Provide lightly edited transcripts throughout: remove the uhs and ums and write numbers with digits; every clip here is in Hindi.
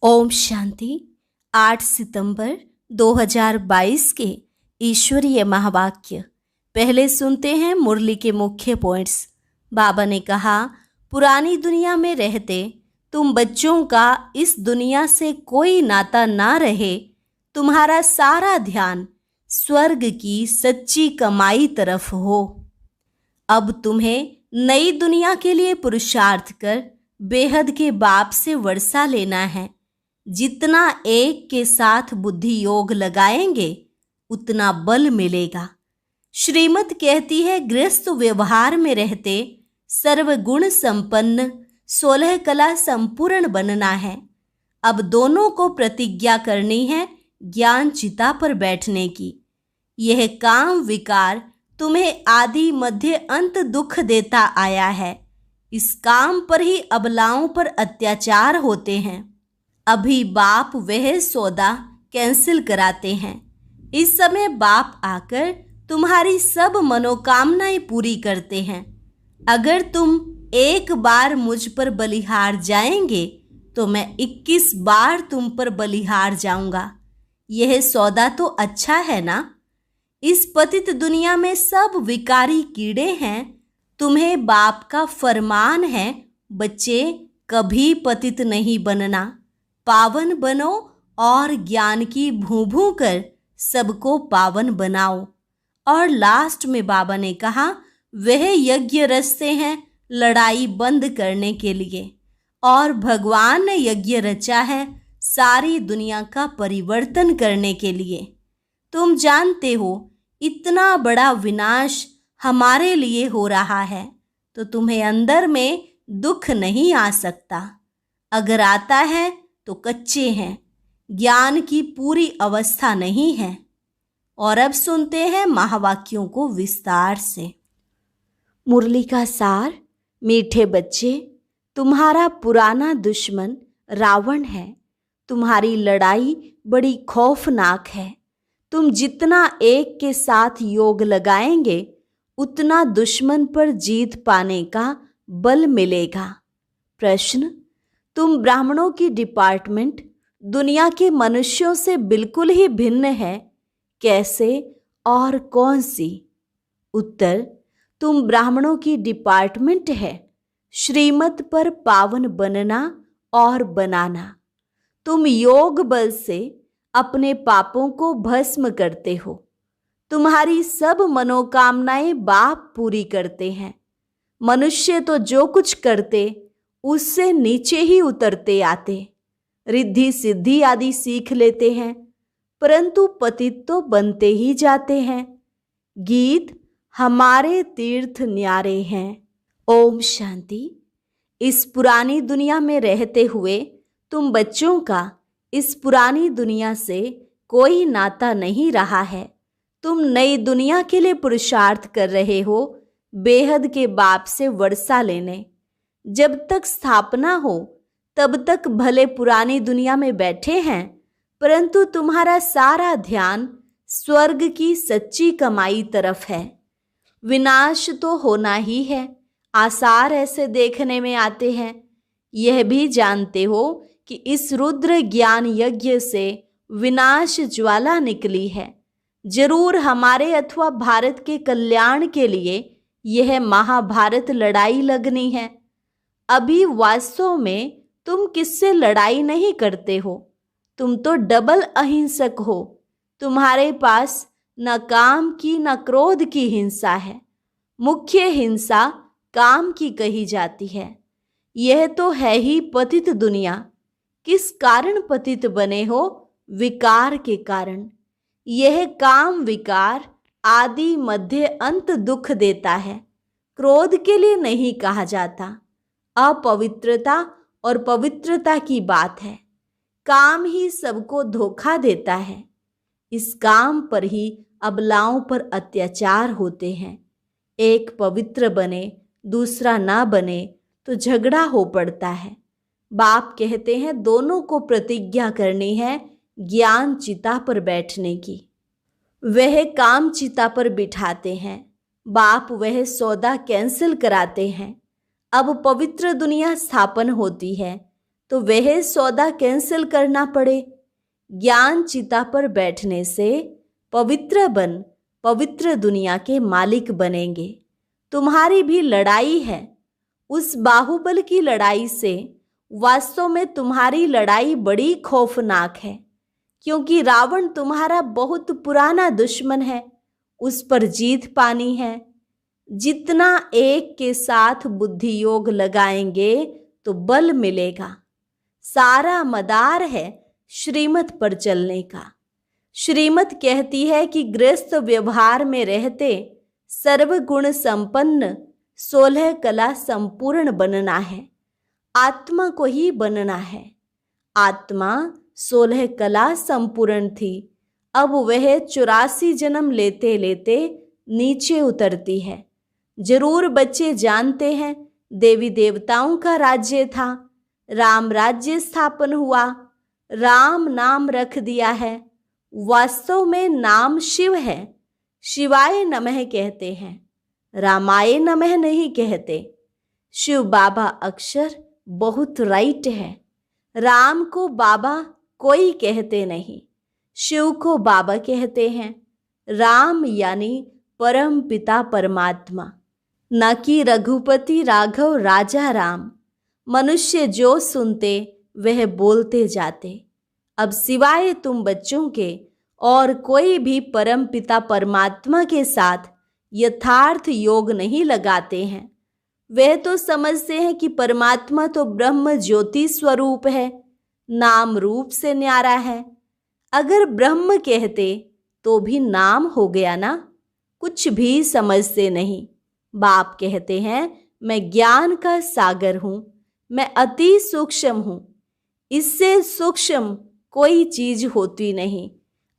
ओम शांति। 8 सितंबर 2022 के ईश्वरीय महावाक्य। पहले सुनते हैं मुरली के मुख्य पॉइंट्स। बाबा ने कहा, पुरानी दुनिया में रहते तुम बच्चों का इस दुनिया से कोई नाता ना रहे, तुम्हारा सारा ध्यान स्वर्ग की सच्ची कमाई तरफ हो। अब तुम्हें नई दुनिया के लिए पुरुषार्थ कर बेहद के बाप से वर्षा लेना है। जितना एक के साथ बुद्धि योग लगाएंगे उतना बल मिलेगा। श्रीमत कहती है, गृहस्थ व्यवहार में रहते सर्वगुण संपन्न 16 कला संपूर्ण बनना है। अब दोनों को प्रतिज्ञा करनी है ज्ञान चिता पर बैठने की। यह काम विकार तुम्हें आदि मध्य अंत दुख देता आया है। इस काम पर ही अबलाओं पर अत्याचार होते हैं। अभी बाप वह सौदा कैंसिल कराते हैं। इस समय बाप आकर तुम्हारी सब मनोकामनाएं पूरी करते हैं। अगर तुम एक बार मुझ पर बलिहार जाएंगे तो मैं 21 बार तुम पर बलिहार जाऊंगा। यह सौदा तो अच्छा है ना। इस पतित दुनिया में सब विकारी कीड़े हैं। तुम्हें बाप का फरमान है, बच्चे कभी पतित नहीं बनना, पावन बनो और ज्ञान की भूभू कर सबको पावन बनाओ। और लास्ट में बाबा ने कहा, वह यज्ञ रचते हैं लड़ाई बंद करने के लिए, और भगवान ने यज्ञ रचा है सारी दुनिया का परिवर्तन करने के लिए। तुम जानते हो इतना बड़ा विनाश हमारे लिए हो रहा है, तो तुम्हें अंदर में दुख नहीं आ सकता। अगर आता है तो कच्चे हैं, ज्ञान की पूरी अवस्था नहीं है। और अब सुनते हैं महावाक्यों को विस्तार से। मुरली का सार। मीठे बच्चे, तुम्हारा पुराना दुश्मन रावण है। तुम्हारी लड़ाई बड़ी खौफनाक है। तुम जितना एक के साथ योग लगाएंगे उतना दुश्मन पर जीत पाने का बल मिलेगा। प्रश्न, तुम ब्राह्मणों की डिपार्टमेंट दुनिया के मनुष्यों से बिल्कुल ही भिन्न है, कैसे और कौन सी? उत्तर, तुम ब्राह्मणों की डिपार्टमेंट है श्रीमत पर पावन बनना और बनाना। तुम योग बल से अपने पापों को भस्म करते हो। तुम्हारी सब मनोकामनाएं बाप पूरी करते हैं। मनुष्य तो जो कुछ करते उससे नीचे ही उतरते आते, रिद्धि सिद्धि आदि सीख लेते हैं, परंतु पतित तो बनते ही जाते हैं। गीत, हमारे तीर्थ न्यारे हैं। ओम शांति। इस पुरानी दुनिया में रहते हुए तुम बच्चों का इस पुरानी दुनिया से कोई नाता नहीं रहा है। तुम नई दुनिया के लिए पुरुषार्थ कर रहे हो बेहद के बाप से वर्षा लेने। जब तक स्थापना हो तब तक भले पुरानी दुनिया में बैठे हैं, परंतु तुम्हारा सारा ध्यान स्वर्ग की सच्ची कमाई तरफ है। विनाश तो होना ही है, आसार ऐसे देखने में आते हैं। यह भी जानते हो कि इस रुद्र ज्ञान यज्ञ से विनाश ज्वाला निकली है। जरूर हमारे अथवा भारत के कल्याण के लिए यह महाभारत लड़ाई लगनी है। अभी वास्तव में तुम किससे लड़ाई नहीं करते हो, तुम तो डबल अहिंसक हो। तुम्हारे पास न काम की न क्रोध की हिंसा है। मुख्य हिंसा काम की कही जाती है। यह तो है ही पतित दुनिया। किस कारण पतित बने हो? विकार के कारण। यह काम विकार आदि मध्य अंत दुख देता है। क्रोध के लिए नहीं कहा जाता। अपवित्रता और पवित्रता की बात है। काम ही सबको धोखा देता है। इस काम पर ही अबलाओं पर अत्याचार होते हैं। एक पवित्र बने दूसरा ना बने तो झगड़ा हो पड़ता है। बाप कहते हैं दोनों को प्रतिज्ञा करनी है ज्ञान चिता पर बैठने की। वह काम चिता पर बिठाते हैं। बाप वह सौदा कैंसिल कराते हैं। अब पवित्र दुनिया स्थापन होती है। तो वह सौदा कैंसिल करना पड़े। ज्ञान चिता पर बैठने से पवित्र बन पवित्र दुनिया के मालिक बनेंगे। तुम्हारी भी लड़ाई है। उस बाहुबल की लड़ाई से वास्तव में तुम्हारी लड़ाई बड़ी खौफनाक है, क्योंकि रावण तुम्हारा बहुत पुराना दुश्मन है। उस पर जीत पानी है। जितना एक के साथ बुद्धि योग लगाएंगे तो बल मिलेगा। सारा मदार है श्रीमत पर चलने का। श्रीमत कहती है कि गृहस्थ व्यवहार में रहते सर्वगुण संपन्न 16 कला संपूर्ण बनना है। आत्मा को ही बनना है। आत्मा 16 कला संपूर्ण थी। अब वह 84 जन्म लेते लेते नीचे उतरती है। जरूर बच्चे जानते हैं, देवी देवताओं का राज्य था, राम राज्य स्थापन हुआ, राम नाम रख दिया है। वास्तव में नाम शिव है। शिवाय नमः कहते हैं, रामाय नमः नहीं कहते। शिव बाबा अक्षर बहुत राइट है। राम को बाबा कोई कहते नहीं, शिव को बाबा कहते हैं। राम यानी परम पिता परमात्मा, न कि रघुपति राघव राजा राम। मनुष्य जो सुनते वह बोलते जाते। अब सिवाय तुम बच्चों के और कोई भी परम पिता परमात्मा के साथ यथार्थ योग नहीं लगाते हैं। वह तो समझते हैं कि परमात्मा तो ब्रह्म ज्योति स्वरूप है, नाम रूप से न्यारा है। अगर ब्रह्म कहते तो भी नाम हो गया ना। कुछ भी समझते नहीं। बाप कहते हैं, मैं ज्ञान का सागर हूँ, मैं अति सूक्ष्म हूँ। इससे सूक्ष्म कोई चीज होती नहीं,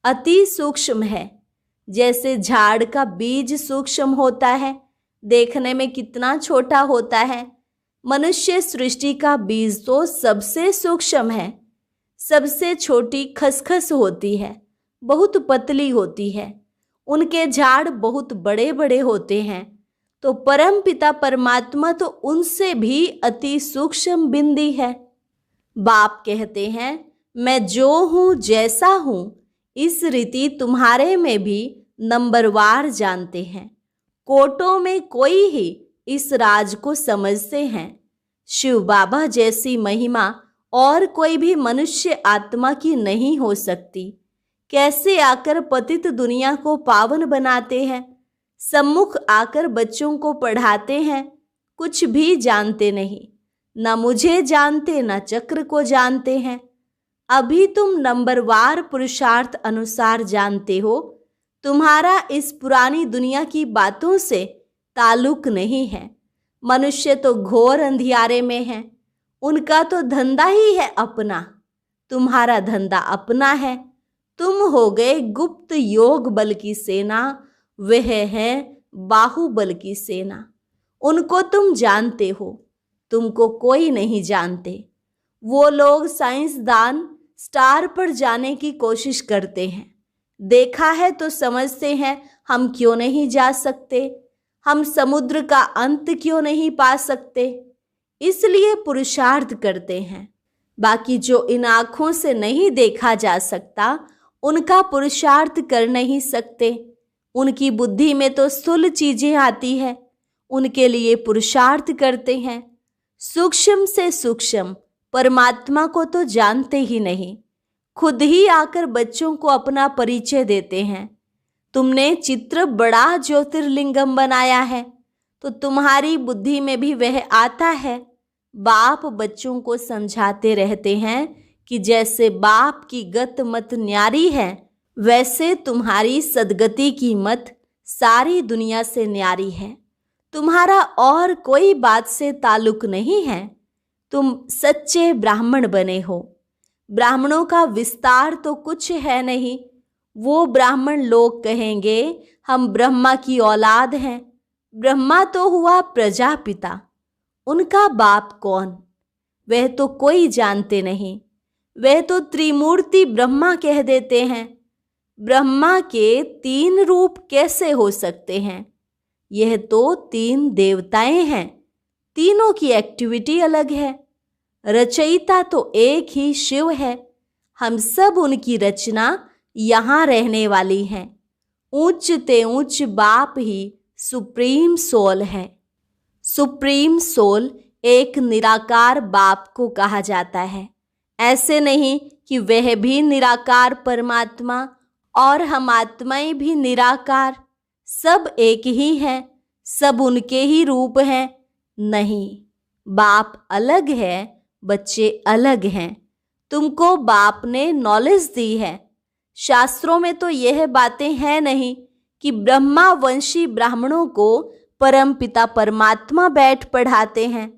अति सूक्ष्म है। जैसे झाड़ का बीज सूक्ष्म होता है, देखने में कितना छोटा होता है। मनुष्य सृष्टि का बीज तो सबसे सूक्ष्म है। सबसे छोटी खसखस होती है, बहुत पतली होती है। उनके झाड़ बहुत बड़े बड़े होते हैं। तो परम पिता परमात्मा तो उनसे भी अति सूक्ष्म बिंदी है। बाप कहते हैं, मैं जो हूँ जैसा हूँ इस रीति तुम्हारे में भी नंबरवार जानते हैं। कोटों में कोई ही इस राज को समझते हैं। शिव बाबा जैसी महिमा और कोई भी मनुष्य आत्मा की नहीं हो सकती। कैसे आकर पतित दुनिया को पावन बनाते हैं, सम्मुख आकर बच्चों को पढ़ाते हैं। कुछ भी जानते नहीं, न मुझे जानते न चक्र को जानते हैं। अभी तुम नंबरवार पुरुषार्थ अनुसार जानते हो। तुम्हारा इस पुरानी दुनिया की बातों से ताल्लुक नहीं है। मनुष्य तो घोर अंधियारे में है। उनका तो धंधा ही है अपना। तुम्हारा धंधा अपना है। तुम हो गए गुप्त योग बल की सेना, वह है बाहुबल की सेना। उनको तुम जानते हो, तुमको कोई नहीं जानते। वो लोग साइंसदान स्टार पर जाने की कोशिश करते हैं। देखा है तो समझते हैं, हम क्यों नहीं जा सकते, हम समुद्र का अंत क्यों नहीं पा सकते। इसलिए पुरुषार्थ करते हैं। बाकी जो इन आँखों से नहीं देखा जा सकता, उनका पुरुषार्थ कर नहीं सकते। उनकी बुद्धि में तो स्थूल चीजें आती है, उनके लिए पुरुषार्थ करते हैं। सूक्ष्म से सूक्ष्म परमात्मा को तो जानते ही नहीं। खुद ही आकर बच्चों को अपना परिचय देते हैं। तुमने चित्र बड़ा ज्योतिर्लिंगम बनाया है, तो तुम्हारी बुद्धि में भी वह आता है। बाप बच्चों को समझाते रहते हैं कि जैसे बाप की गत मत न्यारी है, वैसे तुम्हारी सदगति की मत सारी दुनिया से न्यारी है। तुम्हारा और कोई बात से ताल्लुक नहीं है। तुम सच्चे ब्राह्मण बने हो। ब्राह्मणों का विस्तार तो कुछ है नहीं। वो ब्राह्मण लोग कहेंगे, हम ब्रह्मा की औलाद हैं। ब्रह्मा तो हुआ प्रजापिता। उनका बाप कौन, वह तो कोई जानते नहीं। वह तो त्रिमूर्ति ब्रह्मा कह देते हैं। ब्रह्मा के 3 रूप कैसे हो सकते हैं? यह तो 3 देवताएं हैं। तीनों की एक्टिविटी अलग है। रचयिता तो एक ही शिव है। हम सब उनकी रचना यहाँ रहने वाली हैं। उच्च ते उच्च बाप ही सुप्रीम सोल है। सुप्रीम सोल एक निराकार बाप को कहा जाता है। ऐसे नहीं कि वह भी निराकार परमात्मा और हम आत्माएं भी निराकार, सब एक ही हैं, सब उनके ही रूप हैं। नहीं, बाप अलग है, बच्चे अलग हैं। तुमको बाप ने नॉलेज दी है। शास्त्रों में तो यह बातें हैं नहीं कि ब्रह्मा वंशी ब्राह्मणों को परमपिता परमात्मा बैठ पढ़ाते हैं।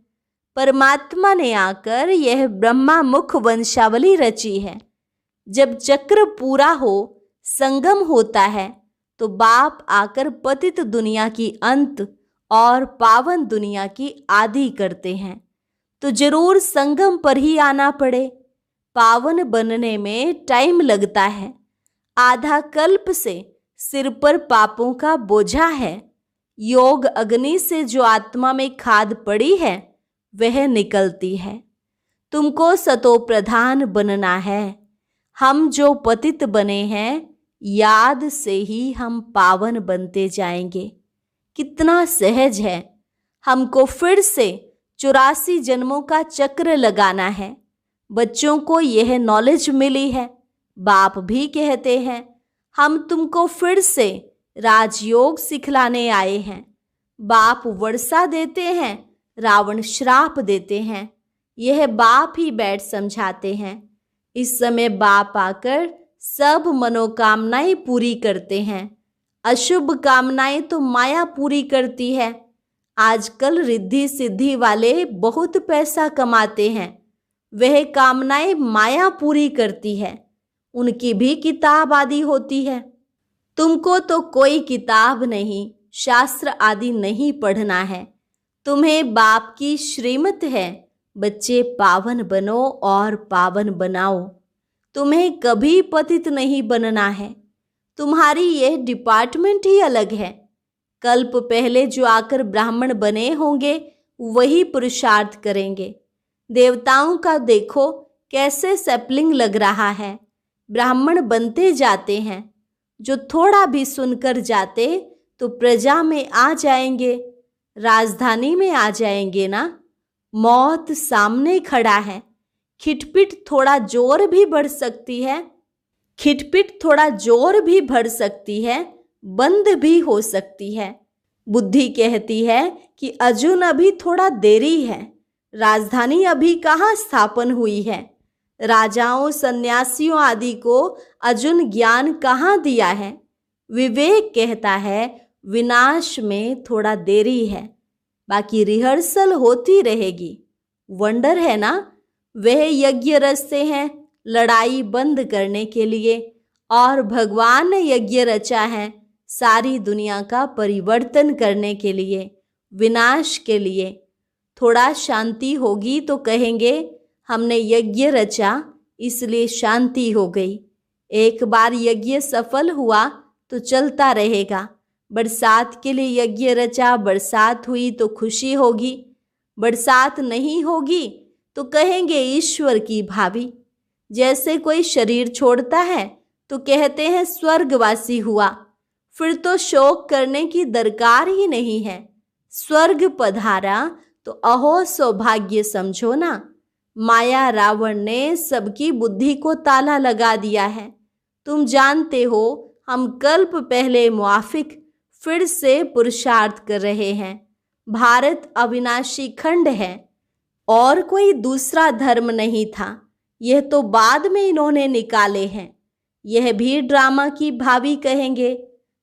परमात्मा ने आकर यह ब्रह्मा मुख वंशावली रची है। जब चक्र पूरा हो, संगम होता है, तो बाप आकर पतित दुनिया की अंत और पावन दुनिया की आदि करते हैं। तो जरूर संगम पर ही आना पड़े। पावन बनने में टाइम लगता है। आधा कल्प से सिर पर पापों का बोझा है। योग अग्नि से जो आत्मा में खाद पड़ी है वह निकलती है। तुमको सतो प्रधान बनना है। हम जो पतित बने हैं, याद से ही हम पावन बनते जाएंगे। कितना सहज है। हमको फिर से 84 जन्मों का चक्र लगाना है। बच्चों को यह नॉलेज मिली है। बाप भी कहते हैं हम तुमको फिर से राजयोग सिखलाने आए हैं। बाप वर्षा देते हैं, रावण श्राप देते हैं। यह बाप ही बैठ समझाते हैं। इस समय बाप आकर सब मनोकामनाएं पूरी करते हैं। अशुभ कामनाएं तो माया पूरी करती है। आजकल रिद्धि सिद्धि वाले बहुत पैसा कमाते हैं। वह कामनाएं माया पूरी करती है। उनकी भी किताब आदि होती है। तुमको तो कोई किताब नहीं, शास्त्र आदि नहीं पढ़ना है। तुम्हें बाप की श्रीमत है, बच्चे पावन बनो और पावन बनाओ। तुम्हें कभी पतित नहीं बनना है। तुम्हारी यह डिपार्टमेंट ही अलग है। कल्प पहले जो आकर ब्राह्मण बने होंगे वही पुरुषार्थ करेंगे। देवताओं का देखो कैसे सैपलिंग लग रहा है। ब्राह्मण बनते जाते हैं। जो थोड़ा भी सुनकर जाते तो प्रजा में आ जाएंगे, राजधानी में आ जाएंगे ना। मौत सामने खड़ा है। खिटपिट थोड़ा जोर भी बढ़ सकती है। खिटपिट थोड़ा जोर भी बढ़ सकती है, बंद भी हो सकती है। बुद्धि कहती है कि अर्जुन अभी थोड़ा देरी है। राजधानी अभी कहाँ स्थापन हुई है। राजाओं सन्यासियों आदि को अर्जुन ज्ञान कहाँ दिया है। विवेक कहता है विनाश में थोड़ा देरी है, बाकी रिहर्सल होती रहेगी। वंडर है ना। वह यज्ञ रचते हैं लड़ाई बंद करने के लिए, और भगवान ने यज्ञ रचा है सारी दुनिया का परिवर्तन करने के लिए, विनाश के लिए। थोड़ा शांति होगी तो कहेंगे हमने यज्ञ रचा इसलिए शांति हो गई। एक बार यज्ञ सफल हुआ तो चलता रहेगा। बरसात के लिए यज्ञ रचा, बरसात हुई तो खुशी होगी। बरसात नहीं होगी तो कहेंगे ईश्वर की भावी। जैसे कोई शरीर छोड़ता है तो कहते हैं स्वर्गवासी हुआ। फिर तो शोक करने की दरकार ही नहीं है। स्वर्ग पधारा तो अहो सौभाग्य समझो ना। माया रावण ने सबकी बुद्धि को ताला लगा दिया है। तुम जानते हो हम कल्प पहले मुआफिक फिर से पुरुषार्थ कर रहे हैं। भारत अविनाशी खंड है और कोई दूसरा धर्म नहीं था। यह तो बाद में इन्होंने निकाले हैं। यह भी ड्रामा की भावी कहेंगे।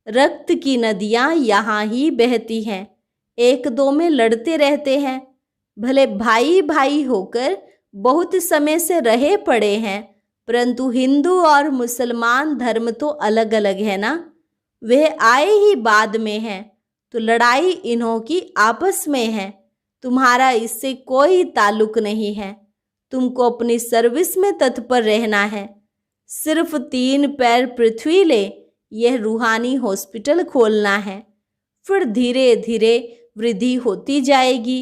रक्त की नदियां यहाँ ही बहती हैं, एक दो में लड़ते रहते हैं। भले भाई भाई होकर बहुत समय से रहे पड़े हैं, परंतु हिंदू और मुसलमान धर्म तो अलग अलग है ना। वह आए ही बाद में हैं, तो लड़ाई इन्हों की आपस में है। तुम्हारा इससे कोई ताल्लुक नहीं है। तुमको अपनी सर्विस में तत्पर रहना है। सिर्फ 3 पैर पृथ्वी ले यह रूहानी हॉस्पिटल खोलना है। फिर धीरे धीरे वृद्धि होती जाएगी।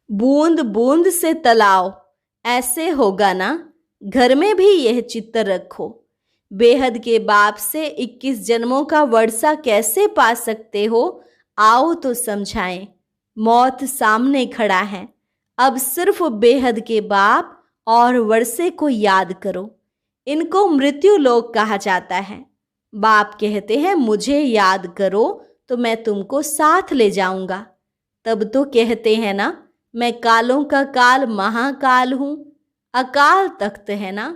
बूंद बूंद से तालाब, ऐसे होगा ना? घर में भी यह चित्त रखो। बेहद के बाप से 21 जन्मों का वर्षा कैसे पा सकते हो? आओ तो समझाएं। मौत सामने खड़ा है। अब सिर्फ बेहद के बाप और वर्षे को याद करो। इनको मृत्यु लोक कहा जाता है। बाप कहते हैं मुझे याद करो तो मैं तुमको साथ ले जाऊंगा। तब तो कहते हैं ना, मैं कालों का काल महाकाल हूं। अकाल तख्त है ना,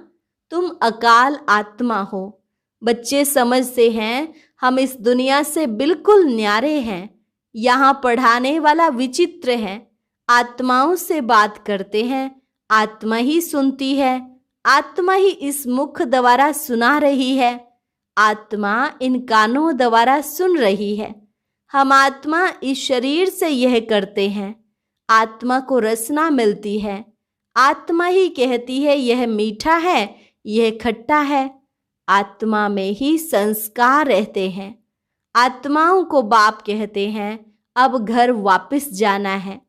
तुम अकाल आत्मा हो। बच्चे समझते हैं हम इस दुनिया से बिल्कुल न्यारे हैं। यहाँ पढ़ाने वाला विचित्र है। आत्माओं से बात करते हैं, आत्मा ही सुनती है। आत्मा ही इस मुख द्वारा सुना रही है। आत्मा इन कानों द्वारा सुन रही है। हम आत्मा इस शरीर से यह करते हैं। आत्मा को रसना मिलती है। आत्मा ही कहती है यह मीठा है, यह खट्टा है। आत्मा में ही संस्कार रहते हैं। आत्माओं को बाप कहते हैं अब घर वापस जाना है।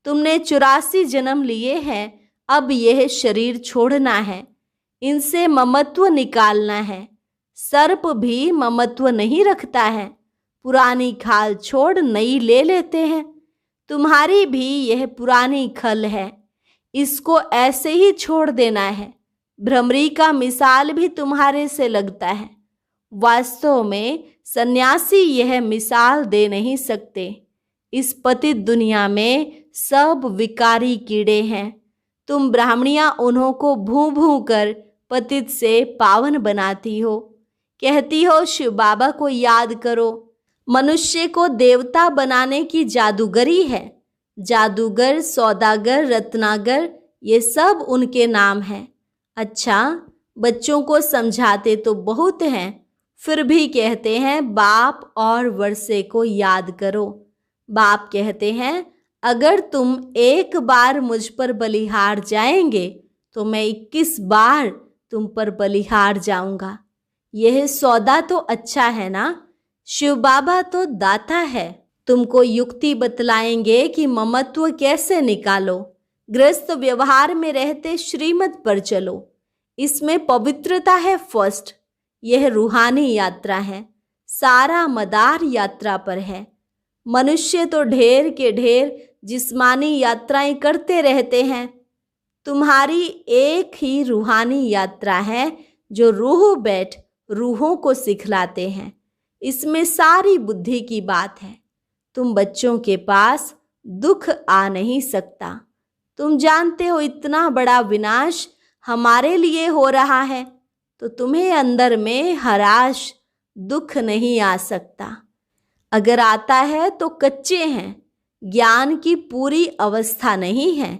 तुमने 84 जन्म लिए हैं, अब यह शरीर छोड़ना है। इनसे ममत्व निकालना है। सर्प भी ममत्व नहीं रखता है। पुरानी खाल छोड़ नई ले लेते हैं। तुम्हारी भी यह पुरानी खल है, इसको ऐसे ही छोड़ देना है। भ्रमरी का मिसाल भी तुम्हारे से लगता है। वास्तव में सन्यासी यह मिसाल दे नहीं सकते। इस पतित दुनिया में सब विकारी कीड़े हैं। तुम ब्राह्मणियां उन्हों को भूं भूं कर पतित से पावन बनाती हो। कहती हो शिव बाबा को याद करो। मनुष्य को देवता बनाने की जादूगरी है। जादूगर, सौदागर, रत्नागर, ये सब उनके नाम हैं। अच्छा, बच्चों को समझाते तो बहुत हैं, फिर भी कहते हैं बाप और वर्षे को याद करो। बाप कहते हैं अगर तुम एक बार मुझ पर बलिहार जाएंगे तो मैं 21 बार तुम पर बलिहार जाऊंगा। यह सौदा तो अच्छा है ना? शिव बाबा तो दाता है। तुमको युक्ति बतलाएंगे कि ममत्व कैसे निकालो। गृहस्थ व्यवहार में रहते श्रीमत पर चलो। इसमें पवित्रता है फर्स्ट। यह रूहानी यात्रा है। सारा मदार यात्रा पर है। मनुष्य तो ढेर के ढेर जिस्मानी यात्राएं करते रहते हैं। तुम्हारी एक ही रूहानी यात्रा है जो रूह बैठ रूहों को सिखलाते हैं। इसमें सारी बुद्धि की बात है। तुम बच्चों के पास दुख आ नहीं सकता। तुम जानते हो इतना बड़ा विनाश हमारे लिए हो रहा है, तो तुम्हें अंदर में हराश दुख नहीं आ सकता। अगर आता है तो कच्चे हैं, ज्ञान की पूरी अवस्था नहीं है।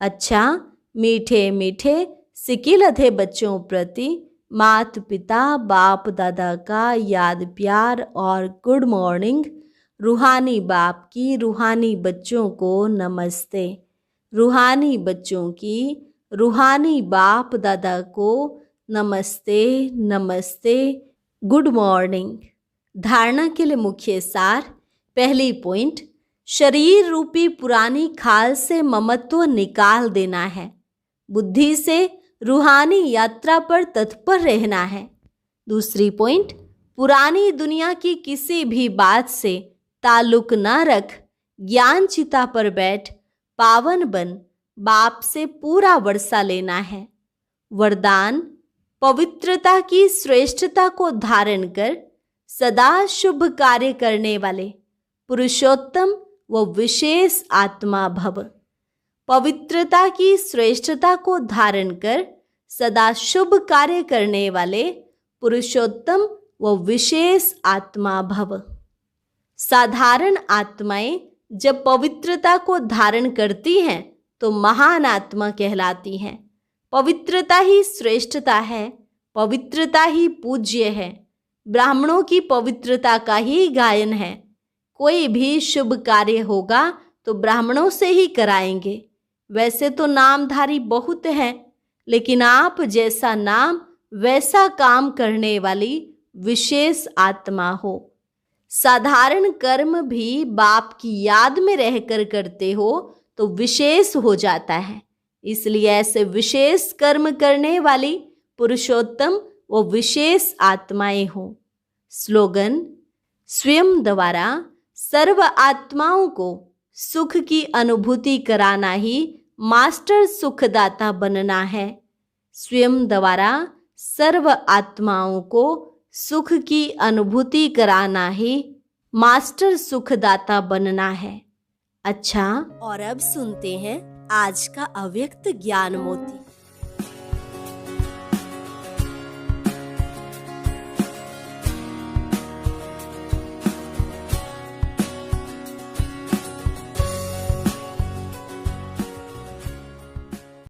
अच्छा, मीठे मीठे सिकिलधे बच्चों प्रति माता पिता बाप दादा का याद प्यार और गुड मॉर्निंग। रूहानी बाप की रूहानी बच्चों को नमस्ते। रूहानी बच्चों की रूहानी बाप दादा को नमस्ते नमस्ते, गुड मॉर्निंग। धारणा के लिए मुख्य सार। पहली पॉइंट, शरीर रूपी पुरानी खाल से ममत्व निकाल देना है। बुद्धि से रूहानी यात्रा पर तत्पर रहना है। दूसरी पॉइंट, पुरानी दुनिया की किसी भी बात से ताल्लुक न रख। ज्ञान चिता पर बैठ पावन बन बाप से पूरा वर्षा लेना है। वरदान, पवित्रता की श्रेष्ठता को धारण कर सदा शुभ कार्य करने वाले पुरुषोत्तम व विशेष आत्मा भव। पवित्रता की श्रेष्ठता को धारण कर सदा शुभ कार्य करने वाले पुरुषोत्तम व विशेष आत्मा भव। साधारण आत्माएं जब पवित्रता को धारण करती हैं तो महान आत्मा कहलाती हैं। पवित्रता ही श्रेष्ठता है। पवित्रता ही पूज्य है। ब्राह्मणों की पवित्रता का ही गायन है। कोई भी शुभ कार्य होगा तो ब्राह्मणों से ही कराएंगे। वैसे तो नामधारी बहुत हैं, लेकिन आप जैसा नाम वैसा काम करने वाली विशेष आत्मा हो। साधारण कर्म भी बाप की याद में रहकर करते हो तो विशेष हो जाता है। इसलिए ऐसे विशेष कर्म करने वाली पुरुषोत्तम वो विशेष आत्माएं हों। स्लोगन: स्वयं द्वारा सर्व आत्माओं को सुख की अनुभूति कराना ही मास्टर सुखदाता बनना है। स्वयं द्वारा सर्व आत्माओं को सुख की अनुभूति कराना ही मास्टर सुखदाता बनना है। अच्छा, और अब सुनते हैं आज का अव्यक्त ज्ञान मोती।